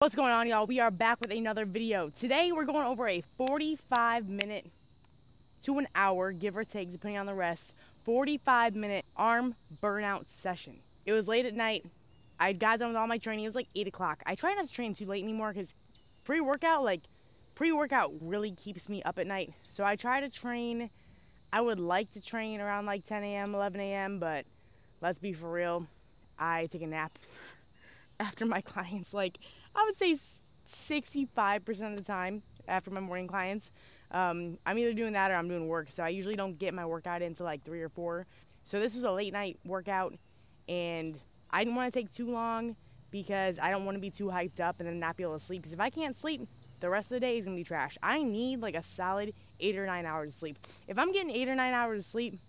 What's going on, y'all? We are back with another video. Today we're going over a 45-minute to an hour, give or take, depending on the rest, 45-minute arm burnout session. It was late at night. I got done with all my training. It was like 8 o'clock. I try not to train too late anymore because pre-workout really keeps me up at night. So I try to train. I would like to train around like 10 a.m., 11 a.m., but let's be for real. I take a nap after my clients. I would say 65% of the time after my morning clients. I'm either doing that or I'm doing work. So I usually don't get my workout into like 3 or 4. So this was a late night workout and I didn't want to take too long because I don't want to be too hyped up and then not be able to sleep. Because if I can't sleep, the rest of the day is going to be trash. I need like a solid 8 or 9 hours of sleep. If I'm getting 8 or 9 hours of sleep,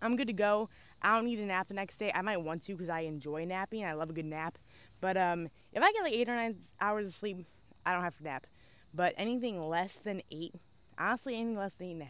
I'm good to go. I don't need a nap the next day. I might want to because I enjoy napping. I love a good nap. But if I get like 8 or 9 hours of sleep, I don't have to nap. But anything less than 8, honestly, anything less than 8.5,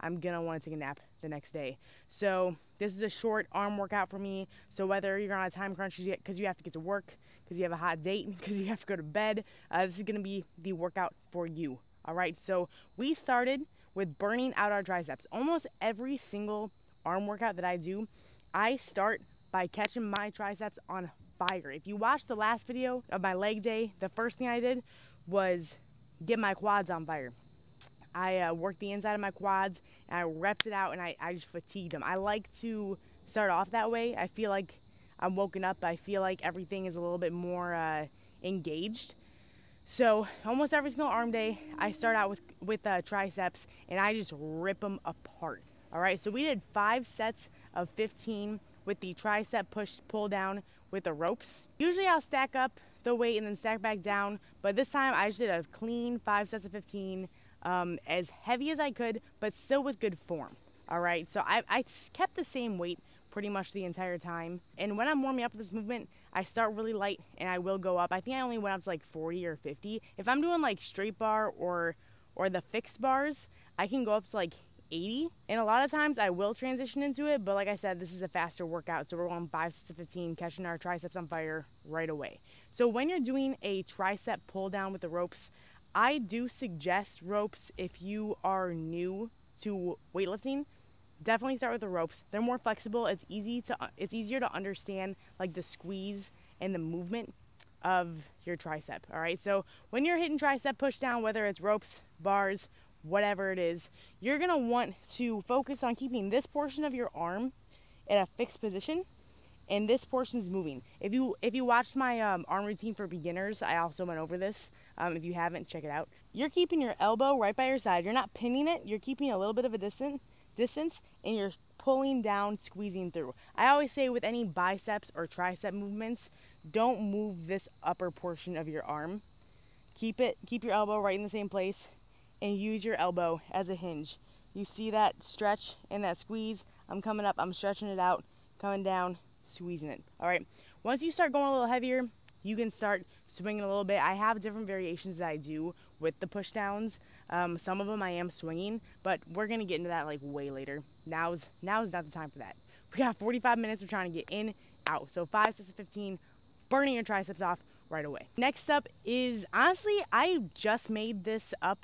I'm going to want to take a nap the next day. So this is a short arm workout for me. So whether you're on a time crunch because you have to get to work, because you have a hot date, because you have to go to bed, this is going to be the workout for you. All right, so we started with burning out our triceps. Almost every single arm workout that I do, I start by catching my triceps on fire. If you watched the last video of my leg day, the first thing I did was get my quads on fire. I worked the inside of my quads and I repped it out and I just fatigued them. I like to start off that way. I feel like I'm woken up. I feel like everything is a little bit more engaged. So almost every single arm day, I start out with triceps and I just rip them apart. All right, so we did 5 sets of 15 with the tricep push pull down with the ropes. Usually I'll stack up the weight and then stack back down, but this time I just did a clean 5 sets of 15, as heavy as I could, but still with good form. All right, so I kept the same weight pretty much the entire time. And when I'm warming up with this movement, I start really light and I will go up. I think I only went up to like 40 or 50. If I'm doing like straight bar or the fixed bars, I can go up to like 80. And a lot of times I will transition into it, but like I said, this is a faster workout. So we're going 5 sets of 15, catching our triceps on fire right away. So when you're doing a tricep pull down with the ropes, I do suggest ropes if you are new to weightlifting. Definitely start with the ropes. They're more flexible. It's easier to understand like the squeeze and the movement of your tricep. All right, so when you're hitting tricep push down, whether it's ropes, bars, whatever it is, you're gonna want to focus on keeping this portion of your arm in a fixed position and this portion is moving. If you watched my arm routine for beginners, I also went over this. If you haven't, check it out. You're keeping your elbow right by your side. You're not pinning it. You're keeping a little bit of a distance and you're pulling down, squeezing through. I always say with any biceps or tricep movements, don't move this upper portion of your arm. Keep your elbow right in the same place and use your elbow as a hinge. You see that stretch and that squeeze? I'm coming up, I'm stretching it out, coming down, squeezing it. All right, once you start going a little heavier, you can start swinging a little bit. I have different variations that I do with the push downs. Some of them I am swinging, but we're gonna get into that like way later. Now is not the time for that. We got 45 minutes of trying to get in, out. So 5 sets of 15, burning your triceps off right away. Next up is, honestly, I just made this up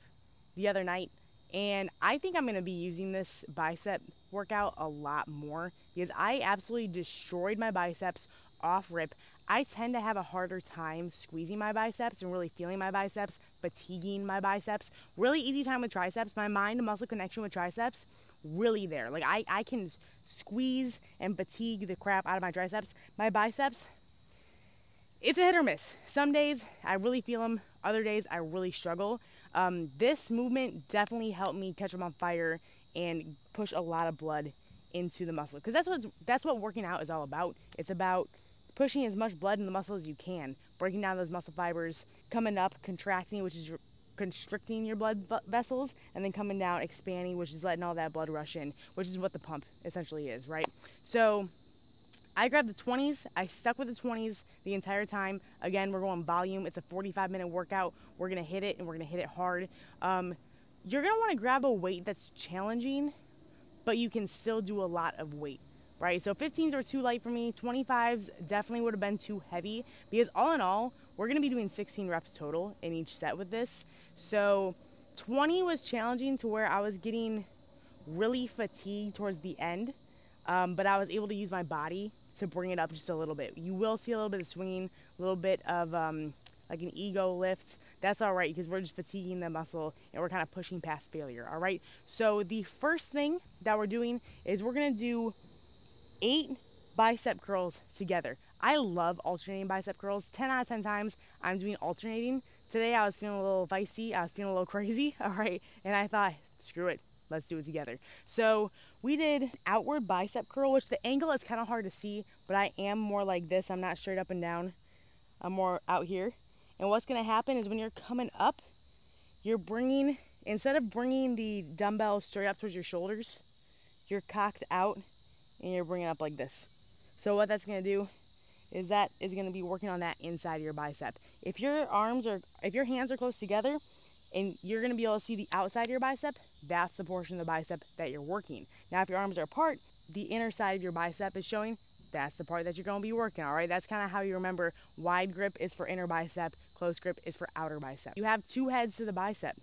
the other night, and I think I'm gonna be using this bicep workout a lot more because I absolutely destroyed my biceps off rip. I tend to have a harder time squeezing my biceps and really feeling my biceps, fatiguing my biceps. Really easy time with triceps. My mind to muscle connection with triceps, really there. Like I can squeeze and fatigue the crap out of my triceps. My biceps, it's a hit or miss. Some days I really feel them. Other days I really struggle. This movement definitely helped me catch them on fire and push a lot of blood into the muscle. Because that's what working out is all about. It's about pushing as much blood in the muscle as you can, breaking down those muscle fibers, coming up, contracting, which is constricting your blood vessels, and then coming down, expanding, which is letting all that blood rush in, which is what the pump essentially is, right? So I grabbed the 20s. I stuck with the 20s the entire time. Again, we're going volume. It's a 45-minute workout. We're going to hit it, and we're going to hit it hard. You're going to want to grab a weight that's challenging, but you can still do a lot of weight, right? So 15s are too light for me. 25s definitely would have been too heavy because all in all, we're gonna be doing 16 reps total in each set with this. So 20 was challenging to where I was getting really fatigued towards the end, but I was able to use my body to bring it up just a little bit. You will see a little bit of swinging, a little bit of like an ego lift. That's all right, because we're just fatiguing the muscle and we're kind of pushing past failure, all right? So the first thing that we're doing is we're gonna do 8 bicep curls together. I love alternating bicep curls. 10 out of 10 times I'm doing alternating. Today I was feeling a little vicey, I was feeling a little crazy, all right? And I thought, screw it, let's do it together. So we did outward bicep curl, which the angle is kind of hard to see, but I am more like this. I'm not straight up and down, I'm more out here. And what's gonna happen is when you're coming up, you're bringing, instead of bringing the dumbbell straight up towards your shoulders, you're cocked out and you're bringing up like this. So what that's gonna do is that is gonna be working on that inside of your bicep. If your hands are close together and you're gonna be able to see the outside of your bicep, that's the portion of the bicep that you're working. Now, if your arms are apart, the inner side of your bicep is showing, that's the part that you're gonna be working, all right? That's kind of how you remember wide grip is for inner bicep, close grip is for outer bicep. You have 2 heads to the bicep,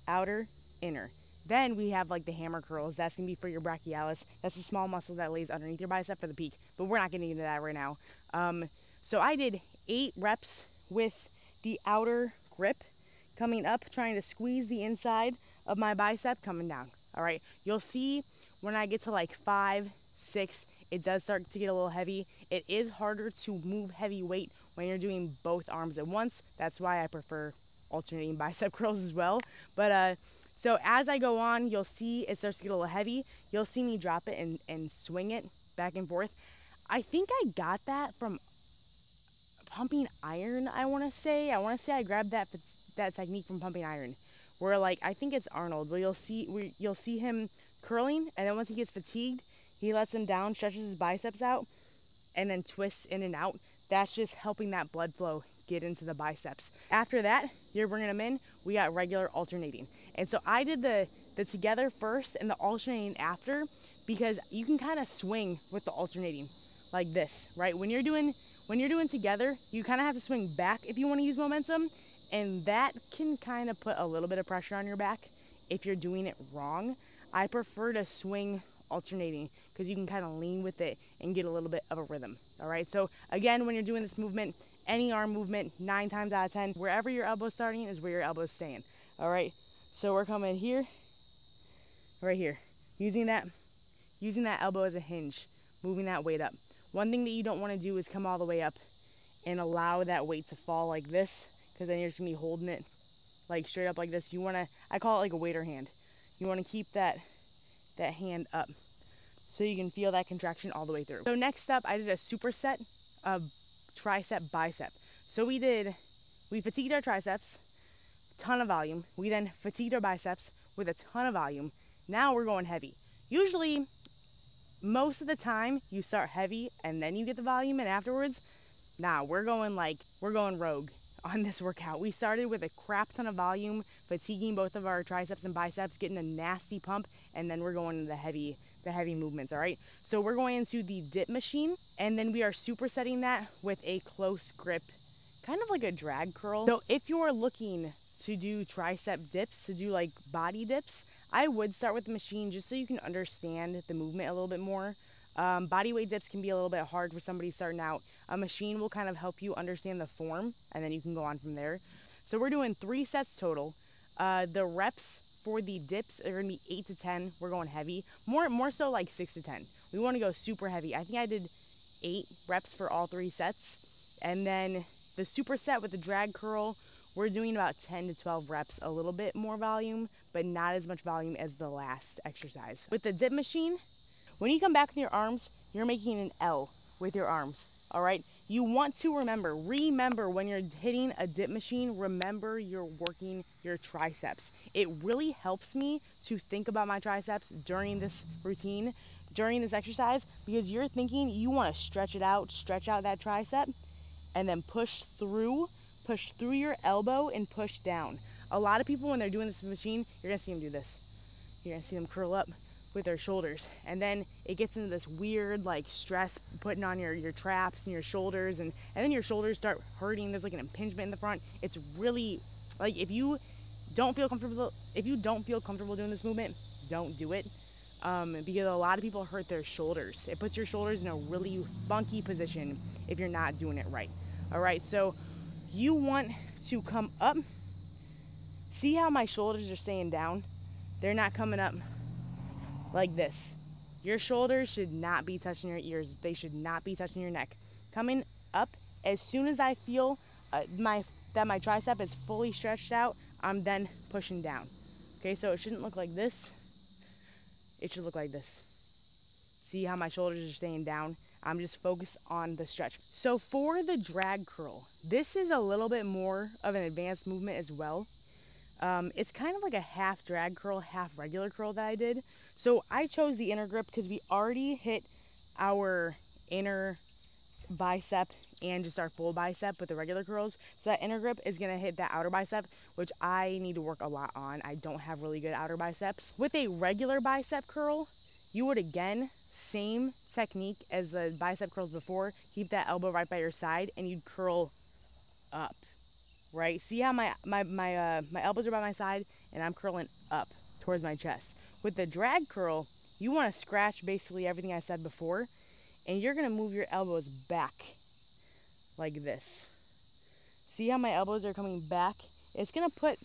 outer, inner. Then we have like the hammer curls. That's gonna be for your brachialis. That's the small muscle that lays underneath your bicep for the peak, but we're not getting into that right now. So I did 8 reps with the outer grip coming up, trying to squeeze the inside of my bicep coming down, all right? You'll see when I get to like 5, 6, it does start to get a little heavy. It is harder to move heavy weight when you're doing both arms at once. That's why I prefer alternating bicep curls as well. But so as I go on, you'll see it starts to get a little heavy. You'll see me drop it and swing it back and forth. I think I got that from Pumping Iron, I wanna say. I grabbed that technique from Pumping Iron, where like, I think it's Arnold, where you'll see him curling, and then once he gets fatigued, he lets them down, stretches his biceps out, and then twists in and out. That's just helping that blood flow get into the biceps. After that, you're bringing them in, we got regular alternating. And so I did the together first and the alternating after, because you can kind of swing with the alternating like this, right? When you're doing together, you kind of have to swing back if you want to use momentum, and that can kind of put a little bit of pressure on your back if you're doing it wrong. I prefer to swing alternating because you can kind of lean with it and get a little bit of a rhythm, all right? So again, when you're doing this movement, any arm movement, 9 times out of 10, wherever your elbow's starting is where your elbow's staying, all right? So we're coming here, right here, using that elbow as a hinge, moving that weight up. One thing that you don't want to do is come all the way up and allow that weight to fall like this, because then you're just gonna be holding it like straight up like this. You wanna, I call it like a waiter hand. You wanna keep that hand up so you can feel that contraction all the way through. So next up, I did a superset of tricep bicep. So we fatigued our triceps, ton of volume. We then fatigued our biceps with a ton of volume. Now we're going heavy. Usually, most of the time, you start heavy and then you get the volume, and afterwards, nah, we're going rogue on this workout. We started with a crap ton of volume, fatiguing both of our triceps and biceps, getting a nasty pump, and then we're going into the heavy movements, all right? So we're going into the dip machine, and then we are supersetting that with a close grip, kind of like a drag curl. So if you're looking to do tricep dips, to do like body dips, I would start with the machine just so you can understand the movement a little bit more. Body weight dips can be a little bit hard for somebody starting out. A machine will kind of help you understand the form, and then you can go on from there. So we're doing 3 sets total. The reps for the dips are gonna be 8 to 10. We're going heavy, more so like 6 to 10. We want to go super heavy. I think I did 8 reps for all 3 sets, and then the superset with the drag curl, we're doing about 10 to 12 reps, a little bit more volume, but not as much volume as the last exercise. With the dip machine, when you come back with your arms, you're making an L with your arms, all right? You want to remember when you're hitting a dip machine, remember you're working your triceps. It really helps me to think about my triceps during this routine, during this exercise, because you're thinking you want to stretch out that tricep, and then push through your elbow and push down. A lot of people, when they're doing this machine, you're gonna see them do this. You're gonna see them curl up, with their shoulders. And then it gets into this weird like stress putting on your traps and your shoulders, and then your shoulders start hurting. There's like an impingement in the front. It's really like, if you don't feel comfortable doing this movement, don't do it. Because a lot of people hurt their shoulders. It puts your shoulders in a really funky position if you're not doing it right. All right, so you want to come up. See how my shoulders are staying down? They're not coming up like this. Your shoulders should not be touching your ears. They should not be touching your neck. Coming up, as soon as I feel that my tricep is fully stretched out, I'm then pushing down. Okay, so it shouldn't look like this. It should look like this. See how my shoulders are staying down? I'm just focused on the stretch. So for the drag curl, this is a little bit more of an advanced movement as well. It's kind of like a half drag curl, half regular curl that I did. So I chose the inner grip because we already hit our inner bicep and just our full bicep with the regular curls. So that inner grip is gonna hit that outer bicep, which I need to work a lot on. I don't have really good outer biceps. With a regular bicep curl, you would again, same technique as the bicep curls before, keep that elbow right by your side and you'd curl up, right? See how my elbows are by my side and I'm curling up towards my chest. With the drag curl, you wanna scratch basically everything I said before, and you're gonna move your elbows back like this. See how my elbows are coming back? It's gonna put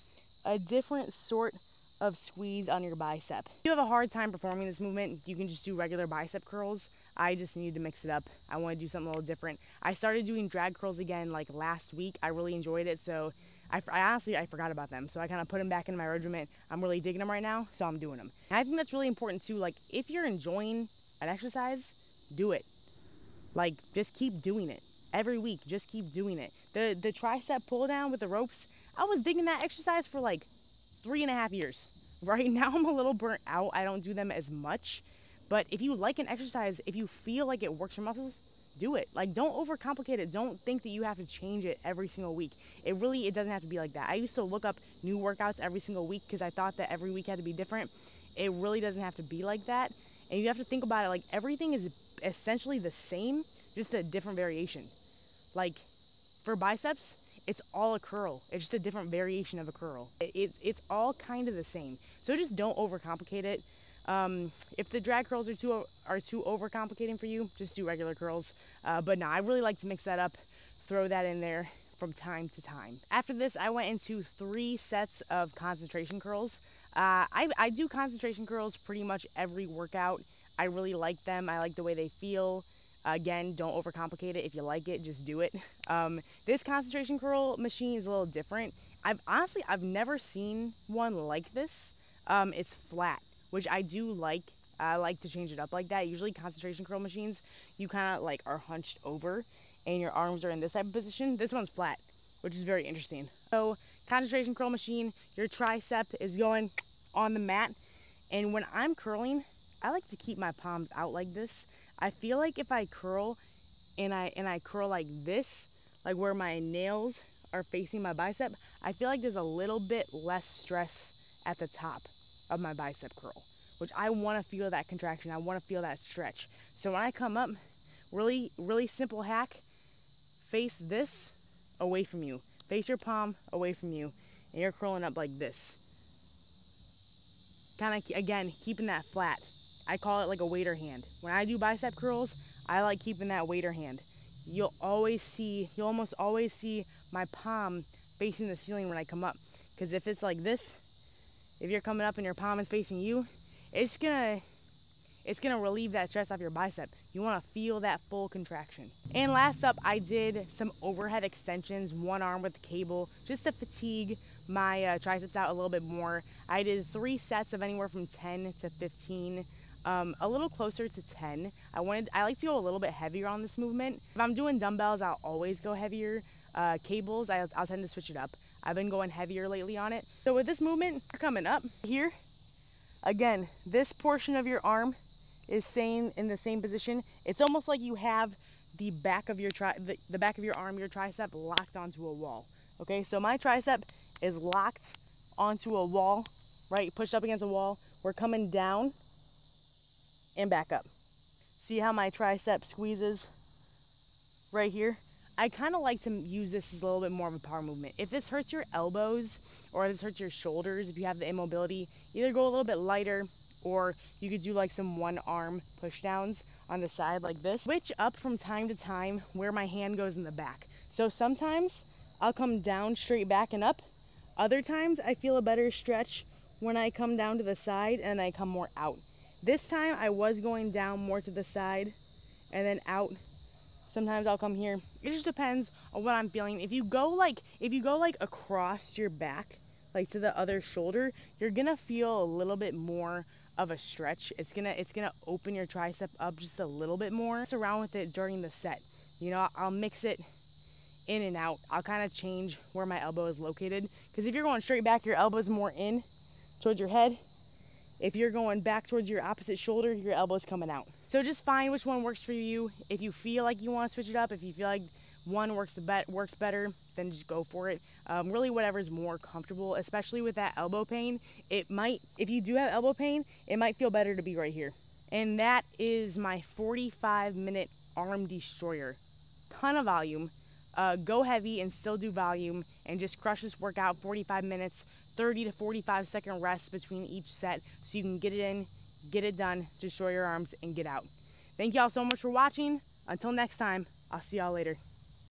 a different sort of squeeze on your bicep. If you have a hard time performing this movement, you can just do regular bicep curls. I just need to mix it up. I wanna do something a little different. I started doing drag curls again like last week. I really enjoyed it, so I honestly forgot about them. So I kind of put them back in my regimen. I'm really digging them right now, so I'm doing them. And I think that's really important too. Like, if you're enjoying an exercise, do it. Like, just keep doing it. Every week, just keep doing it. The tricep pull down with the ropes, I was digging that exercise for like 3.5 years. Right now I'm a little burnt out. I don't do them as much. But if you like an exercise, if you feel like it works your muscles, do it. Like, don't overcomplicate it. Don't think that you have to change it every single week. It doesn't have to be like that. I used to look up new workouts every single week because I thought that every week had to be different. It really doesn't have to be like that. And you have to think about it like everything is essentially the same, just a different variation. Like, for biceps, it's all a curl. It's just a different variation of a curl. It's all kind of the same. So just don't overcomplicate it. If the drag curls are too overcomplicating for you, just do regular curls. But no, I really like to mix that up, throw that in there from time to time. After this, I went into 3 sets of concentration curls. I do concentration curls pretty much every workout. I really like them. I like the way they feel. Again, don't overcomplicate it. If you like it, just do it. This concentration curl machine is a little different. I've never seen one like this. It's flat, which I do like. I like to change it up like that. Usually concentration curl machines, you kind of like are hunched over and your arms are in this type of position. This one's flat, which is very interesting. So concentration curl machine, your tricep is going on the mat. And when I'm curling, I like to keep my palms out like this. I feel like if I curl and I curl like this, like where my nails are facing my bicep, I feel like there's a little bit less stress at the top of my bicep curl, which I want to feel that contraction. I want to feel that stretch. So when I come up, really, really simple hack, face this away from you. Face your palm away from you, and you're curling up like this. Kind of, again, keeping that flat. I call it like a waiter hand. When I do bicep curls, I like keeping that waiter hand. You'll almost always see my palm facing the ceiling when I come up. Because if it's like this, if you're coming up and your palm is facing you, it's gonna relieve that stress off your bicep. You wanna feel that full contraction. And last up, I did some overhead extensions, one arm with the cable, just to fatigue my triceps out a little bit more. I did 3 sets of anywhere from 10 to 15. A little closer to 10. I like to go a little bit heavier on this movement. If I'm doing dumbbells, I'll always go heavier. Cables, I'll tend to switch it up. I've been going heavier lately on it. So with this movement, you're coming up here. Again, this portion of your arm is staying in the same position. It's almost like you have the back of your arm, your tricep locked onto a wall. Okay, so my tricep is locked onto a wall, right? Pushed up against a wall. We're coming down and back up. See how my tricep squeezes right here? I kind of like to use this as a little bit more of a power movement. If this hurts your elbows or this hurts your shoulders, if you have the immobility, either go a little bit lighter, or you could do like some one arm push downs on the side like this. Switch up from time to time where my hand goes in the back. So sometimes I'll come down straight back and up. Other times I feel a better stretch when I come down to the side and I come more out. This time I was going down more to the side and then out. Sometimes I'll come here. It just depends on what I'm feeling. If you go like across your back, like to the other shoulder, you're gonna feel a little bit more of a stretch. It's gonna open your tricep up just a little bit more. Mess around with it during the set. You know, I'll mix it in and out. I'll kind of change where my elbow is located. Because if you're going straight back, your elbow's more in towards your head. If you're going back towards your opposite shoulder, your elbow's coming out. So just find which one works for you. If you feel like you want to switch it up, if you feel like one works better, then just go for it. Really whatever's more comfortable, especially with that elbow pain. If you do have elbow pain, it might feel better to be right here. And that is my 45-minute arm destroyer. Ton of volume. Go heavy and still do volume, and just crush this workout. 45 minutes, 30 to 45 second rest between each set, so you can get it in, get it done, destroy your arms, and get out. Thank y'all so much for watching. Until next time, I'll see y'all later.